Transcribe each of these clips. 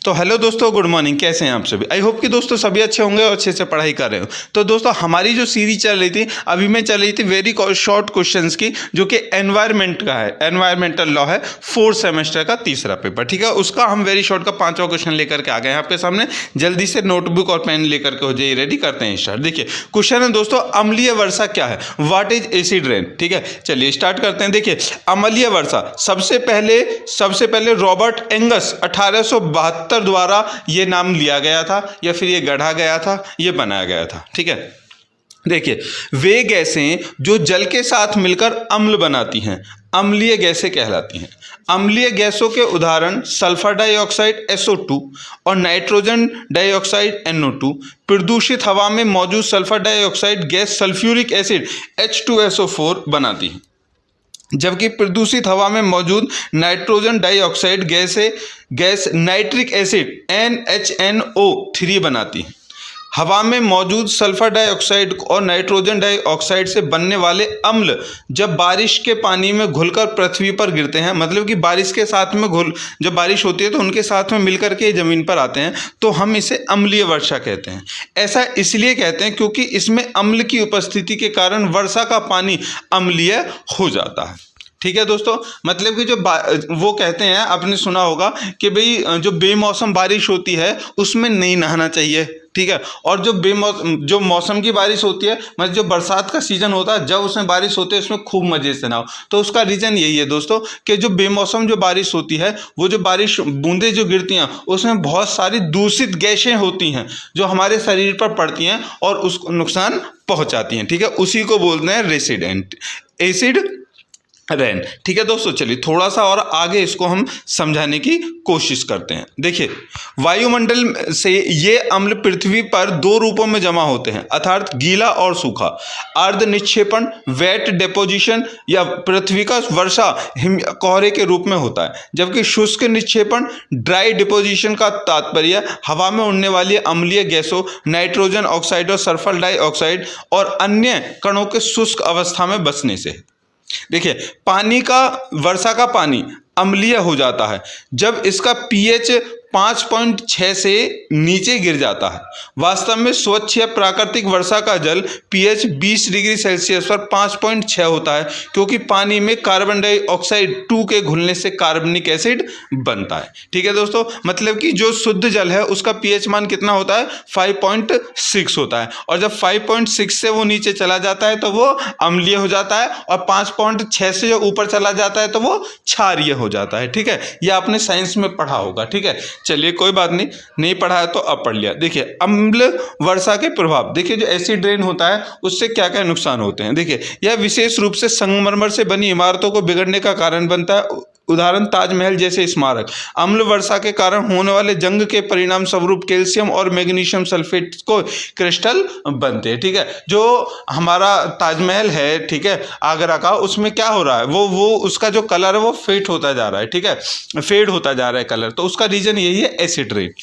तो हेलो दोस्तों, good morning. कैसे हैं आप सभी? आई होप कि दोस्तों सभी अच्छे होंगे और अच्छे से पढ़ाई कर रहे हो। तो दोस्तों हमारी जो सीरीज चल रही थी अभी में चल रही थी वेरी शॉर्ट क्वेश्चंस की, जो कि एनवायरनमेंट का है, एनवायरमेंटल लॉ है, फोर्थ सेमेस्टर का तीसरा पेपर। ठीक है, उसका हम वेरी शॉर्ट का 5वां क्वेश्चन लेकर के आ गए हैं आपके सामने। जल्दी से नोटबुक और पेन लेकर के हो जाइए रेडी, करते हैं स्टार्ट। देखिए क्वेश्चन है दोस्तों, अम्लीय वर्षा क्या है? What is acid rain? ठीक है, चलिए स्टार्ट करते हैं। देखिए अम्लीय वर्षा सबसे पहले रॉबर्ट एंगस 1872 द्वारा ये नाम लिया गया था, या फिर ये गढ़ा गया था, ये बनाया गया था। ठीक है, देखिए वे गैसें जो जल के साथ मिलकर अम्ल बनाती हैं अम्लीय गैसें कहलाती हैं। अम्लीय गैसों के उदाहरण सल्फर डाइऑक्साइड SO2 और नाइट्रोजन डाइऑक्साइड NO2। प्रदूषित हवा में मौजूद sulphur dioxide gas sulphuric acid H2SO4 बनाती है, जबकि प्रदूषित हवा में मौजूद nitrogen dioxide gas nitric acid NHNO3 बनाती है। हवा में मौजूद सल्फर डाइऑक्साइड और नाइट्रोजन डाइऑक्साइड से बनने वाले अम्ल जब बारिश के पानी में घुलकर पृथ्वी पर गिरते हैं, मतलब कि बारिश के साथ में जब बारिश होती है तो उनके साथ में मिलकर के ज़मीन पर आते हैं, तो हम इसे अम्लीय वर्षा कहते हैं। ऐसा इसलिए कहते हैं क्योंकि इसमें अम्ल की उपस्थिति के कारण वर्षा का पानी अम्लीय हो जाता है। ठीक है दोस्तों, मतलब कि जो वो कहते हैं, आपने सुना होगा कि भाई जो बेमौसम बारिश होती है उसमें नहीं नहाना चाहिए। ठीक है, और जो मौसम की बारिश होती है, मतलब जो बरसात का सीजन होता है, जब उसमें बारिश होती है उसमें खूब मजे से नहाओ। तो उसका रीज़न यही है दोस्तों कि जो बेमौसम जो बारिश होती है, वो जो बारिश बूंदें जो गिरती हैं उसमें बहुत सारी दूषित गैसें होती हैं जो हमारे शरीर पर पड़ती हैं और उसको नुकसान पहुंचाती हैं। ठीक है, उसी को बोलते हैं रेसिडेंट एसिड रेन। ठीक है दोस्तों, चलिए थोड़ा सा और आगे इसको हम समझाने की कोशिश करते हैं। देखिए वायुमंडल से ये अम्ल पृथ्वी पर दो रूपों में जमा होते हैं, अर्थात गीला और सूखा। अर्ध निक्षेपण वेट डिपोजिशन या पृथ्वी का वर्षा कोहरे के रूप में होता है, जबकि शुष्क निक्षेपण ड्राई डिपोजिशन का तात्पर्य हवा में उड़ने वाली अम्लीय गैसों नाइट्रोजन ऑक्साइड और सल्फर डाइऑक्साइड और अन्य कणों के शुष्क अवस्था में बसने से। देखिए वर्षा का पानी अम्लीय हो जाता है जब इसका pH 5.6 से नीचे गिर जाता है। वास्तव में स्वच्छ या प्राकृतिक वर्षा का जल pH 20 डिग्री सेल्सियस पर 5.6 होता है, क्योंकि पानी में कार्बन डाइऑक्साइड 2 के घुलने से कार्बनिक एसिड बनता है। ठीक है दोस्तों, मतलब कि जो शुद्ध जल है उसका pH मान कितना होता है? 5.6 होता है, और जब 5.6 से वो नीचे चला जाता है तो वो अम्लीय हो जाता है, और 5.6 से जो ऊपर चला जाता है तो वो क्षारीय हो जाता है। ठीक है, ये आपने साइंस में पढ़ा होगा। ठीक है, चलिए कोई बात नहीं पढ़ा है तो अब पढ़ लिया। देखिए अम्ल वर्षा के प्रभाव, देखिए जो एसिड रेन होता है उससे क्या क्या नुकसान होते हैं। देखिए यह विशेष रूप से संगमरमर से बनी इमारतों को बिगड़ने का कारण बनता है, उदाहरण ताजमहल जैसे स्मारक। अम्ल वर्षा के कारण होने वाले जंग के परिणाम स्वरूप कैल्शियम और मैग्नीशियम सल्फेट को क्रिस्टल बनते हैं। ठीक है, जो हमारा ताजमहल है, ठीक है, आगरा का, उसमें क्या हो रहा है, वो उसका जो कलर है वो फेड होता जा रहा है। ठीक है, फेड होता जा रहा है कलर, तो उसका रीजन यही है एसिड रेन।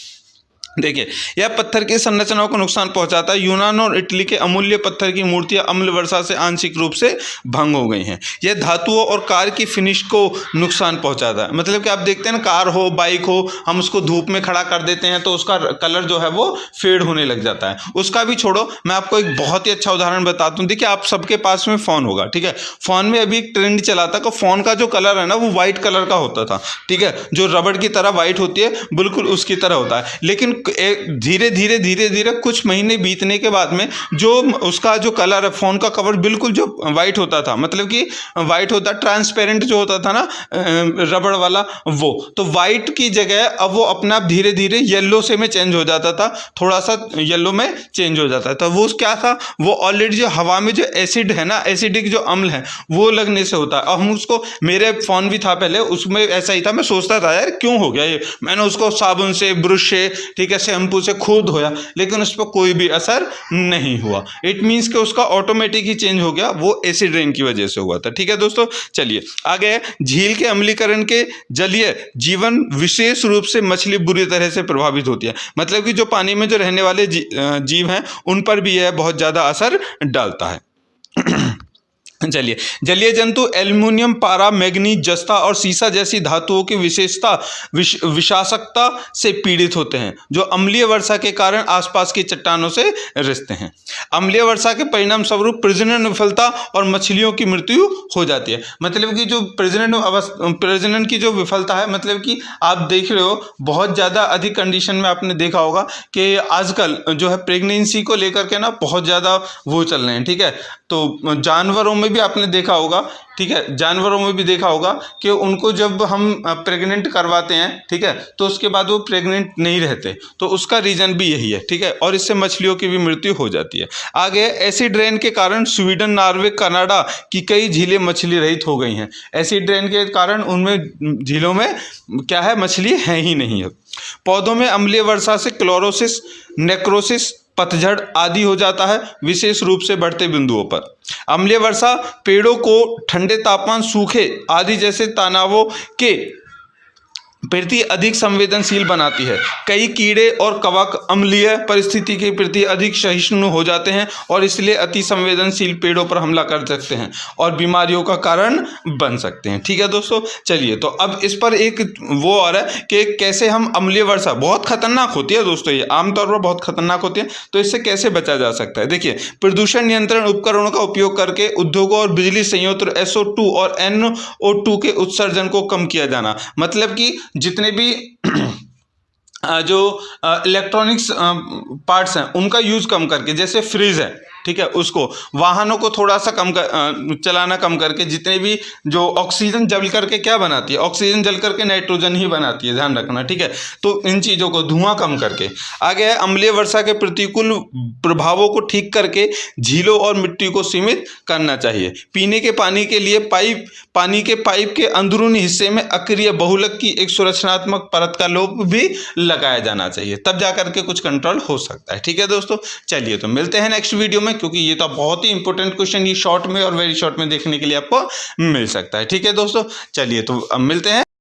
देखिए यह पत्थर की संरचनाओं को नुकसान पहुंचाता है। यूनान और इटली के अमूल्य पत्थर की मूर्तियां अम्ल वर्षा से आंशिक रूप से भंग हो गई हैं। यह धातुओं और कार की फिनिश को नुकसान पहुंचाता है। मतलब कि आप देखते हैं ना, कार हो बाइक हो, हम उसको धूप में खड़ा कर देते हैं तो उसका कलर जो है वो फेड होने लग जाता है। उसका भी छोड़ो, मैं आपको एक बहुत ही अच्छा उदाहरण बताता हूँ। देखिए आप सबके पास में फ़ोन होगा, ठीक है, फ़ोन में अभी एक ट्रेंड चला था कि फ़ोन का जो कलर है ना वो वाइट कलर का होता था। ठीक है, जो रबड़ की तरह वाइट होती है, बिल्कुल उसकी तरह होता है। लेकिन धीरे धीरे कुछ महीने बीतने के बाद में जो उसका जो कलर है, फोन का कवर बिल्कुल जो वाइट होता था, मतलब कि वाइट होता, ट्रांसपेरेंट जो होता था ना रबड़ वाला, वो तो वाइट की जगह अब वो अपना धीरे धीरे येलो से में चेंज हो जाता था, थोड़ा सा येलो में चेंज हो जाता था। वो क्या था, वो ऑलरेडी जो हवा में जो एसिड है ना, एसिडिक जो अम्ल है वो लगने से होता है। और हम उसको, मेरे फोन भी था पहले, उसमें ऐसा ही था, मैं सोचता था यार क्यों हो गया ये, मैंने उसको साबुन से, ब्रश से, ठीक है, शैम्पू से खूब धोया, लेकिन उस पर कोई भी असर नहीं हुआ। इट मीन्स कि उसका ऑटोमेटिक ही चेंज हो गया, वो एसिड रेन की वजह से हुआ था। ठीक है दोस्तों, चलिए आगे। झील के अम्लीकरण के जलीय जीवन विशेष रूप से मछली बुरी तरह से प्रभावित होती है। मतलब कि जो पानी में जो रहने वाले जीव हैं उन पर भी यह बहुत ज़्यादा असर डालता है। चलिए, जलीय जंतु एल्युमिनियम, पारा, मैग्नीज, जस्ता और सीसा जैसी धातुओं की विषाक्तता से पीड़ित होते हैं, जो अम्लीय वर्षा के कारण आसपास की चट्टानों से रिसते हैं। अम्लीय वर्षा के परिणाम स्वरूप प्रजनन विफलता और मछलियों की मृत्यु हो जाती है। मतलब कि जो प्रजनन की जो विफलता है, मतलब कि आप देख रहे हो बहुत ज़्यादा अधिक कंडीशन में आपने देखा होगा कि आजकल जो है प्रेगनेंसी को लेकर के ना बहुत ज़्यादा वो चल रहे हैं, ठीक है। तो जानवरों में भी आपने देखा होगा, ठीक है, जानवरों में भी देखा होगा कि उनको जब हम प्रेग्नेंट करवाते हैं, ठीक है, तो उसके बाद वो प्रेग्नेंट नहीं रहते, तो उसका रीज़न भी यही है, ठीक है, और इससे मछलियों की भी मृत्यु हो जाती है। आगे, एसिड रेन के कारण स्वीडन, नॉर्वे, कनाडा की कई झीलें मछली रहित हो गई हैं। एसिड रेन के कारण उनमें झीलों में क्या है, मछली है ही नहीं है। पौधों में अम्लीय वर्षा से क्लोरोसिस, नेक्रोसिस, पतझड़ आदि हो जाता है, विशेष रूप से बढ़ते बिंदुओं पर। अम्लीय वर्षा पेड़ों को ठंडे तापमान, सूखे आदि जैसे तनावों के प्रति अधिक संवेदनशील बनाती है। कई कीड़े और कवक अम्लीय परिस्थिति के प्रति अधिक सहिष्णु हो जाते हैं और इसलिए अति संवेदनशील पेड़ों पर हमला कर सकते हैं और बीमारियों का कारण बन सकते हैं। ठीक है दोस्तों, चलिए तो अब इस पर एक वो आ रहा है कि कैसे हम अम्लीय वर्षा, बहुत खतरनाक होती है दोस्तों, ये आमतौर पर बहुत खतरनाक होती है, तो इससे कैसे बचा जा सकता है। देखिए, प्रदूषण नियंत्रण उपकरणों का उपयोग करके उद्योगों और बिजली संयंत्र SO2 और NO2 के उत्सर्जन को कम किया जाना। मतलब कि जितने भी जो इलेक्ट्रॉनिक्स पार्ट्स हैं उनका यूज़ कम करके, जैसे फ्रिज है, ठीक है, उसको, वाहनों को थोड़ा सा चलाना कम करके, जितने भी जो ऑक्सीजन जल करके क्या बनाती है, ऑक्सीजन जल करके नाइट्रोजन ही बनाती है, ध्यान रखना, ठीक है। तो इन चीज़ों को, धुआं कम करके। आगे है, अम्लीय वर्षा के प्रतिकूल प्रभावों को ठीक करके झीलों और मिट्टी को सीमित करना चाहिए। पीने के पानी के लिए पानी के पाइप के अंदरूनी हिस्से में अक्रिय बहुलक की एक सुरक्षात्मक परत का लोप भी लगाया जाना चाहिए, तब जाकर के कुछ कंट्रोल हो सकता है। ठीक है दोस्तों, चलिए तो मिलते हैं नेक्स्ट वीडियो में, क्योंकि ये तो बहुत ही इंपॉर्टेंट क्वेश्चन, ये शॉर्ट में और वेरी शॉर्ट में देखने के लिए आपको मिल सकता है। ठीक है दोस्तों, चलिए तो अब मिलते हैं।